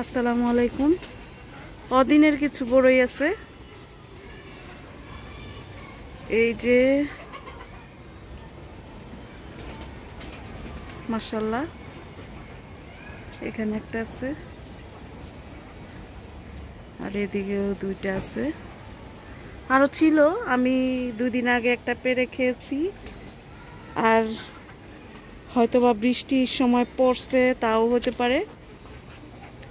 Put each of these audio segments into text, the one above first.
আসসালামু আলাইকুম। অদিনের কিছু বড়ই আছে, এই যে মাশাআল্লাহ, এখানে একটা আছে আর এদিকেও দুইটা আছে। আরো ছিল, আমি 2 দিন আগে একটা পেড়ে খেয়েছি, আর হয়তোবা বৃষ্টির সময় পড়ছে তাও হতে পারে,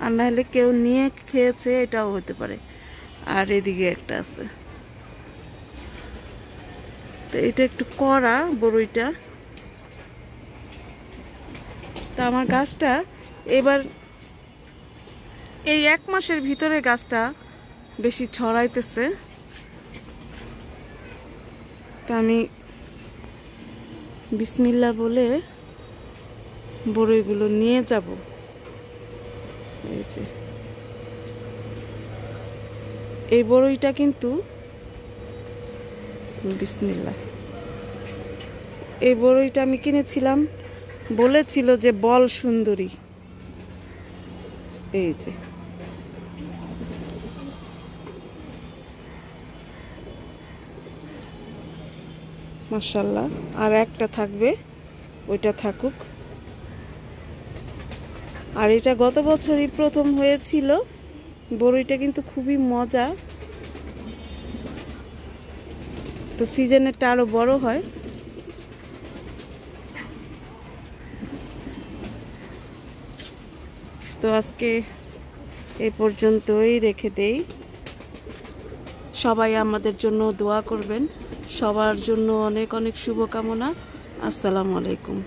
আর না হলে কেউ নিয়ে খেয়েছে এটাও হতে পারে। আর এদিকে একটা আছে, তো এটা একটু কড়া বড়ইটা। তা আমার গাছটা এবার এই 1 মাসের ভিতরে গাছটা বেশি ছড়াইতেছে, তা আমি বিসমিল্লাহ বলে বড়ইগুলো নিয়ে যাব। এই যে এই বড়ইটা কিন্তু বিসমিল্লাহ, এই বড়ইটা আমি কিনেছিলাম, বলেছিল যে বল সুন্দরী। এই যে মাশাআল্লাহ, আর একটা থাকবে, ওইটা থাকুক। আর এটা গত বছরই প্রথম হয়েছিল। বড়ইটা কিন্তু খুবই মজা, তো সিজনেরটা আরো বড় হয়। তো আজকে এই পর্যন্তই রেখে দেই। সবাই আমাদের জন্য দোয়া করবেন, সবার জন্য অনেক অনেক শুভকামনা। আসসালামু আলাইকুম।